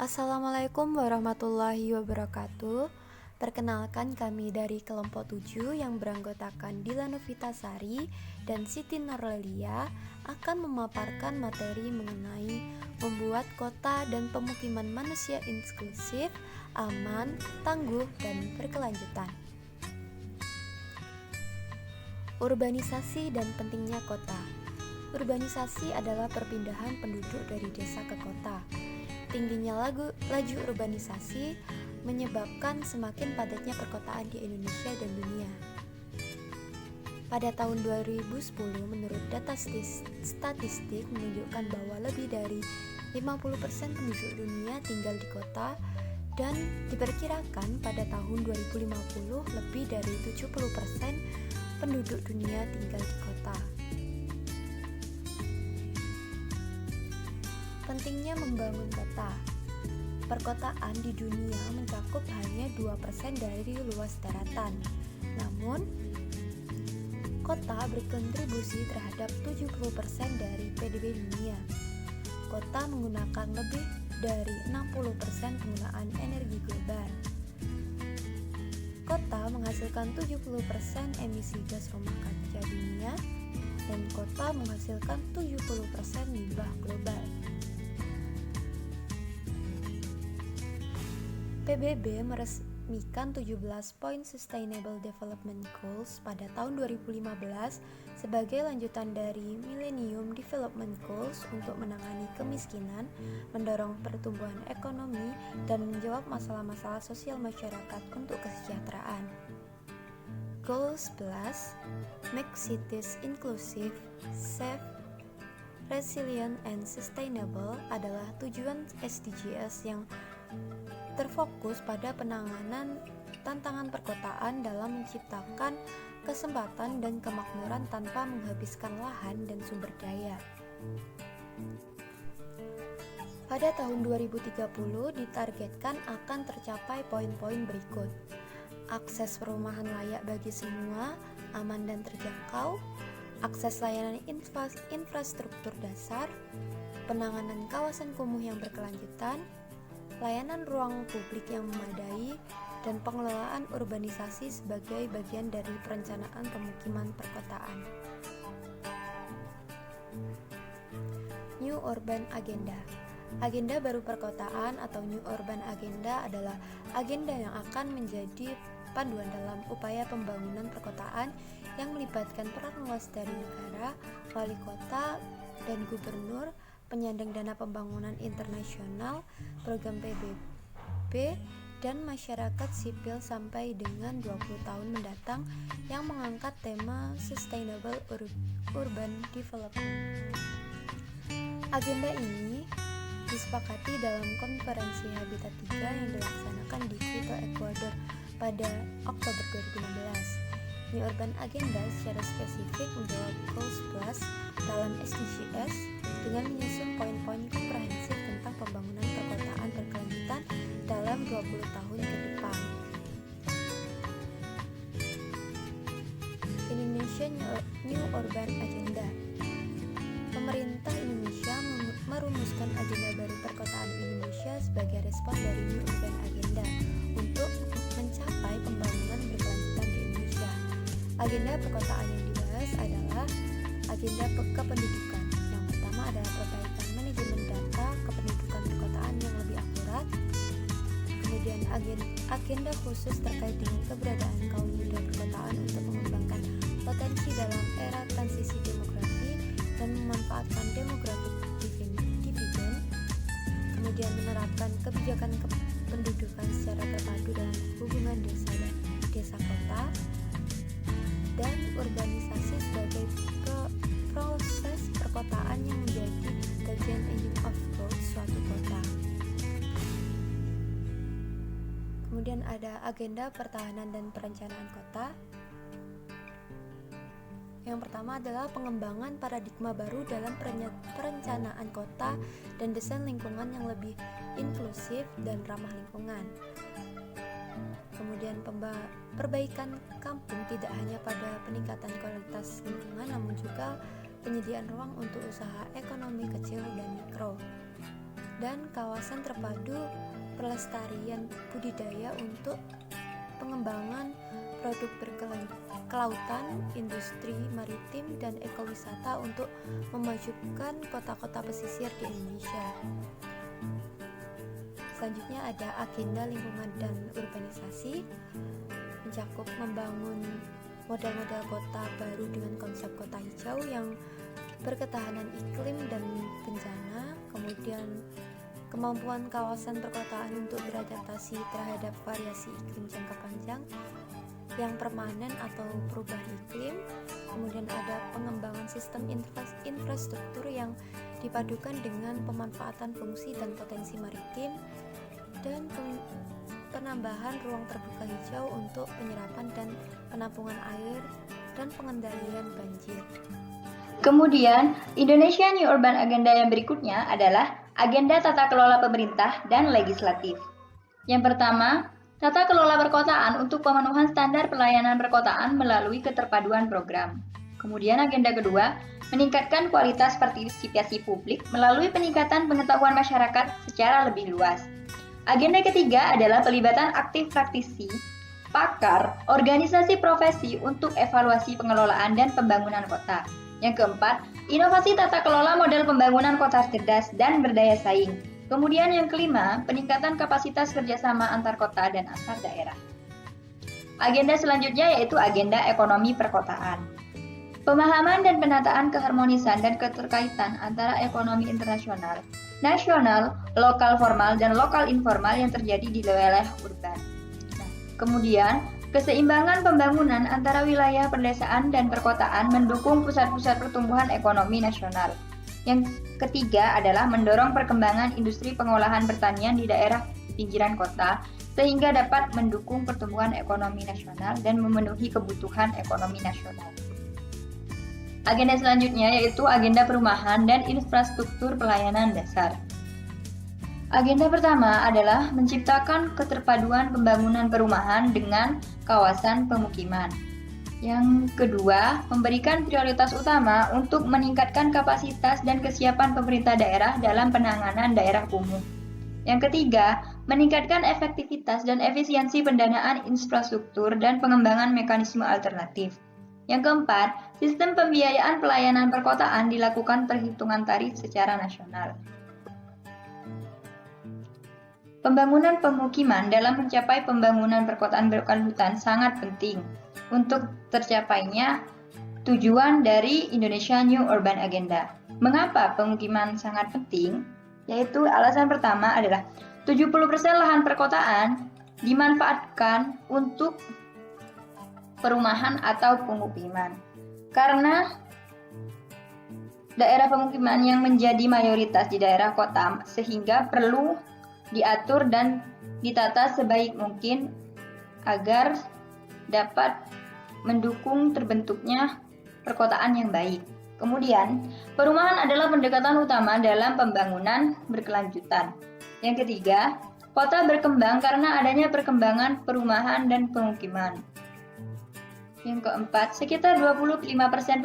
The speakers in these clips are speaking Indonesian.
Assalamualaikum warahmatullahi wabarakatuh. Perkenalkan kami dari kelompok 7 yang beranggotakan Dila Novitasari dan Siti Norlelia akan memaparkan materi mengenai membuat kota dan pemukiman manusia inklusif, aman, tangguh, dan berkelanjutan. Urbanisasi dan pentingnya kota. Urbanisasi adalah perpindahan penduduk dari desa ke kota. Tingginya laju urbanisasi menyebabkan semakin padatnya perkotaan di Indonesia dan dunia. Pada tahun 2010, menurut data statistik menunjukkan bahwa lebih dari 50% penduduk dunia tinggal di kota dan diperkirakan pada tahun 2050 lebih dari 70% penduduk dunia tinggal di kota. Pentingnya membangun kota. Perkotaan di dunia mencakup hanya 2% dari luas daratan. Namun, kota berkontribusi terhadap 70% dari PDB dunia. Kota menggunakan lebih dari 60% penggunaan energi global. Kota menghasilkan 70% emisi gas rumah kaca dunia dan kota menghasilkan 70% limbah global. PBB meresmikan 17 poin Sustainable Development Goals pada tahun 2015 sebagai lanjutan dari Millennium Development Goals untuk menangani kemiskinan, mendorong pertumbuhan ekonomi, dan menjawab masalah-masalah sosial masyarakat untuk kesejahteraan. Goals Plus, Make Cities Inclusive, Safe, Resilient, and Sustainable adalah tujuan SDGs yang terfokus pada penanganan tantangan perkotaan dalam menciptakan kesempatan dan kemakmuran tanpa menghabiskan lahan dan sumber daya. Pada tahun 2030 ditargetkan akan tercapai poin-poin berikut: akses perumahan layak bagi semua, aman dan terjangkau, akses layanan infrastruktur dasar, penanganan kawasan kumuh yang berkelanjutan, layanan ruang publik yang memadai, dan pengelolaan urbanisasi sebagai bagian dari perencanaan pemukiman perkotaan. New Urban Agenda. Agenda baru perkotaan atau New Urban Agenda adalah agenda yang akan menjadi panduan dalam upaya pembangunan perkotaan yang melibatkan peran luas dari negara, wali kota, dan gubernur, penyandang dana pembangunan internasional, program PBB, dan masyarakat sipil sampai dengan 20 tahun mendatang yang mengangkat tema Sustainable Urban Development. Agenda ini disepakati dalam konferensi Habitat 3 yang dilaksanakan di Quito, Ekuador pada Oktober 2016. New Urban Agenda secara spesifik menjawab Goals Plus dalam SDGs dengan menyusun poin-poin komprehensif tentang pembangunan perkotaan berkelanjutan dalam 20 tahun ke depan. Indonesia New Urban Agenda. Pemerintah Indonesia merumuskan agenda baru perkotaan Indonesia sebagai respon dari New Urban Agenda untuk mencapai pembangunan berkelanjutan di Indonesia. Agenda perkotaan yang dibahas adalah agenda kependudukan. Yang pertama adalah perbaikan manajemen data kependudukan perkotaan yang lebih akurat. Kemudian agenda khusus terkait dengan keberadaan kaum muda perkotaan untuk mengembangkan potensi dalam era transisi demografi dan memanfaatkan demographic dividend. Kemudian menerapkan kebijakan kependudukan secara terpadu dalam hubungan desa dan desa kota, dan urbanisasi sebagai proses perkotaan yang menjadi bagian engine of growth suatu kota. Kemudian ada agenda pertahanan dan perencanaan kota. Yang pertama adalah pengembangan paradigma baru dalam perencanaan kota dan desain lingkungan yang lebih inklusif dan ramah lingkungan. Kemudian perbaikan kampung tidak hanya pada peningkatan kualitas lingkungan, namun juga penyediaan ruang untuk usaha ekonomi kecil dan mikro. dan kawasan terpadu pelestarian budidaya untuk pengembangan produk kelautan, industri maritim, dan ekowisata untuk memajukan kota-kota pesisir di Indonesia. Selanjutnya ada agenda lingkungan dan urbanisasi, mencakup membangun model-model kota baru dengan konsep kota hijau yang berketahanan iklim dan bencana, kemudian kemampuan kawasan perkotaan untuk beradaptasi terhadap variasi iklim jangka panjang yang permanen atau perubahan iklim. Kemudian ada pengembangan sistem infrastruktur yang dipadukan dengan pemanfaatan fungsi dan potensi maritim, dan penambahan ruang terbuka hijau untuk penyerapan dan penampungan air dan pengendalian banjir. Kemudian, Indonesia New Urban Agenda yang berikutnya adalah agenda tata kelola pemerintah dan legislatif. Yang pertama, tata kelola perkotaan untuk pemenuhan standar pelayanan perkotaan melalui keterpaduan program. Kemudian agenda kedua, meningkatkan kualitas partisipasi publik melalui peningkatan pengetahuan masyarakat secara lebih luas. Agenda ketiga adalah pelibatan aktif praktisi, pakar, organisasi profesi untuk evaluasi pengelolaan dan pembangunan kota. Yang keempat, inovasi tata kelola model pembangunan kota cerdas dan berdaya saing. Kemudian yang kelima, peningkatan kapasitas kerjasama antar kota dan antar daerah. Agenda selanjutnya yaitu agenda ekonomi perkotaan. Pemahaman dan penataan keharmonisan dan keterkaitan antara ekonomi internasional, nasional, lokal formal, dan lokal informal yang terjadi di wilayah urban. Kemudian, keseimbangan pembangunan antara wilayah pedesaan dan perkotaan mendukung pusat-pusat pertumbuhan ekonomi nasional. Yang ketiga adalah mendorong perkembangan industri pengolahan pertanian di daerah pinggiran kota, sehingga dapat mendukung pertumbuhan ekonomi nasional dan memenuhi kebutuhan ekonomi nasional. Agenda selanjutnya yaitu agenda perumahan dan infrastruktur pelayanan dasar. Agenda pertama adalah menciptakan keterpaduan pembangunan perumahan dengan kawasan pemukiman. Yang kedua, memberikan prioritas utama untuk meningkatkan kapasitas dan kesiapan pemerintah daerah dalam penanganan daerah kumuh. Yang ketiga, meningkatkan efektivitas dan efisiensi pendanaan infrastruktur dan pengembangan mekanisme alternatif. Yang keempat, sistem pembiayaan pelayanan perkotaan dilakukan perhitungan tarif secara nasional. Pembangunan pemukiman dalam mencapai pembangunan perkotaan berkelanjutan sangat penting untuk tercapainya tujuan dari Indonesia New Urban Agenda. Mengapa pemukiman sangat penting? Yaitu alasan pertama adalah 70% lahan perkotaan dimanfaatkan untuk perumahan atau pemukiman. Karena daerah pemukiman yang menjadi mayoritas di daerah kota sehingga perlu diatur dan ditata sebaik mungkin agar dapat mendukung terbentuknya perkotaan yang baik. Kemudian, perumahan adalah pendekatan utama dalam pembangunan berkelanjutan. Yang ketiga, kota berkembang karena adanya perkembangan perumahan dan pemukiman. Yang keempat, sekitar 25%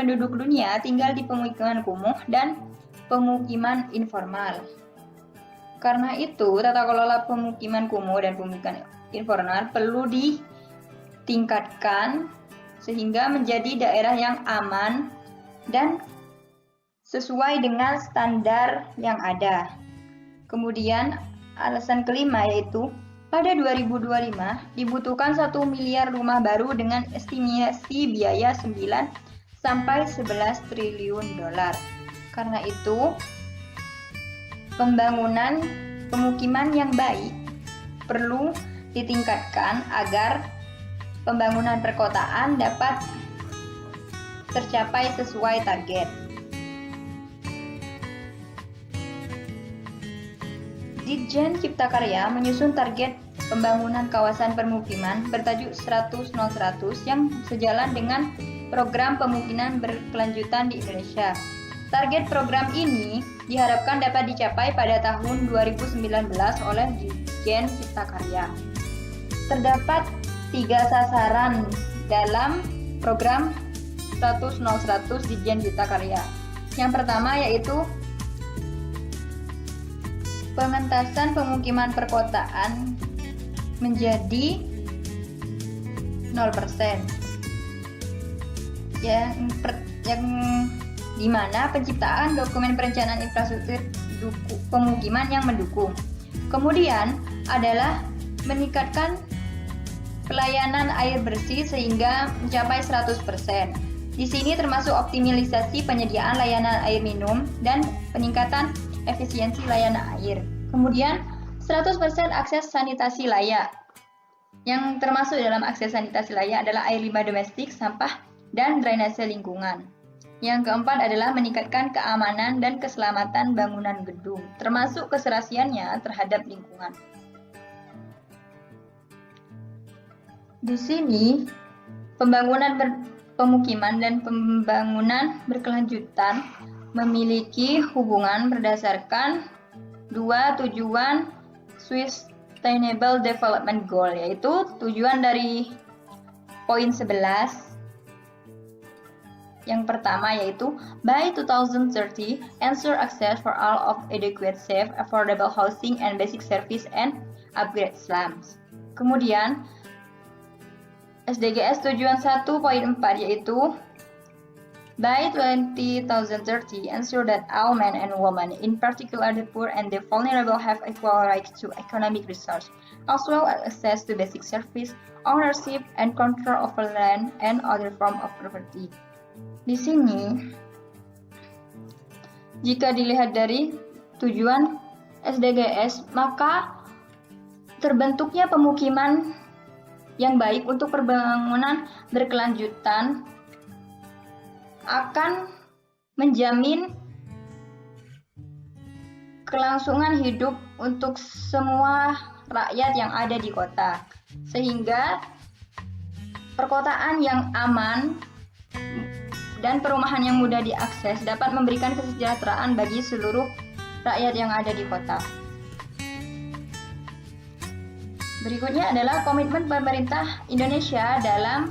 penduduk dunia tinggal di pemukiman kumuh dan pemukiman informal. Karena itu, tata kelola pemukiman kumuh dan pemukiman informal perlu ditingkatkan sehingga menjadi daerah yang aman dan sesuai dengan standar yang ada. Kemudian, alasan kelima yaitu pada 2025 dibutuhkan 1 miliar rumah baru dengan estimasi biaya 9 sampai 11 triliun dolar. Karena itu, pembangunan pemukiman yang baik perlu ditingkatkan agar pembangunan perkotaan dapat tercapai sesuai target. Ditjen Cipta Karya menyusun target pembangunan kawasan permukiman bertajuk 100-100 yang sejalan dengan program pemukiman berkelanjutan di Indonesia. Target program ini diharapkan dapat dicapai pada tahun 2019 oleh Ditjen Cipta Karya. Terdapat 3 sasaran dalam program 100-100 Ditjen Cipta Karya. Yang pertama yaitu pengentasan pemukiman perkotaan menjadi 0%. Yang dimana penciptaan dokumen perencanaan infrastruktur pemukiman yang mendukung. Kemudian adalah meningkatkan pelayanan air bersih sehingga mencapai 100%. Di sini termasuk optimalisasi penyediaan layanan air minum dan peningkatan efisiensi layanan air. Kemudian 100% akses sanitasi layak. Yang termasuk dalam akses sanitasi layak adalah air limbah domestik, sampah, dan drainase lingkungan. Yang keempat adalah meningkatkan keamanan dan keselamatan bangunan gedung, termasuk keserasiannya terhadap lingkungan. Di sini, pembangunan pemukiman dan pembangunan berkelanjutan memiliki hubungan berdasarkan dua tujuan Sustainable Development Goal, yaitu tujuan dari poin 11. Yang pertama yaitu by 2030 ensure access for all of adequate, safe, affordable housing and basic service and upgrade slums. Kemudian SDGs tujuan 1.4 yaitu by 2030 ensure that all men and women, in particular the poor and the vulnerable, have equal rights to economic resource, as well as access to basic service, ownership, and control over land and other form of property. Di sini, jika dilihat dari tujuan SDGs, maka terbentuknya pemukiman yang baik untuk pembangunan berkelanjutan akan menjamin kelangsungan hidup untuk semua rakyat yang ada di kota, sehingga perkotaan yang aman dan perumahan yang mudah diakses dapat memberikan kesejahteraan bagi seluruh rakyat yang ada di kota. Berikutnya adalah komitmen pemerintah Indonesia dalam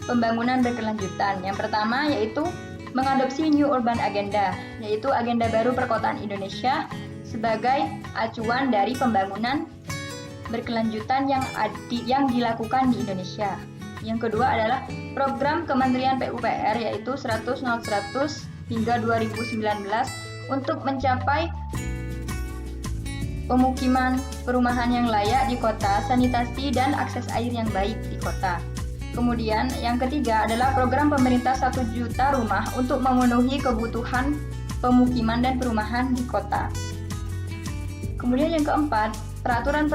pembangunan berkelanjutan. Yang pertama yaitu mengadopsi New Urban Agenda, yaitu agenda baru perkotaan Indonesia sebagai acuan dari pembangunan berkelanjutan yang dilakukan di Indonesia. Yang kedua adalah program Kementerian PUPR yaitu 100 hingga 2019 untuk mencapai perumahan yang layak di kota, sanitasi dan akses air yang baik di kota. Kemudian yang ketiga adalah program pemerintah 1 juta rumah untuk memenuhi kebutuhan pemukiman dan perumahan di kota. Kemudian yang keempat, peraturan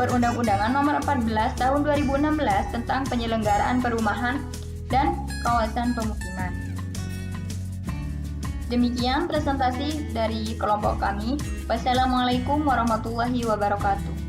Perundang-undangan Nomor 14 Tahun 2016 tentang penyelenggaraan perumahan dan kawasan pemukiman. Demikian presentasi dari kelompok kami. Wassalamualaikum warahmatullahi wabarakatuh.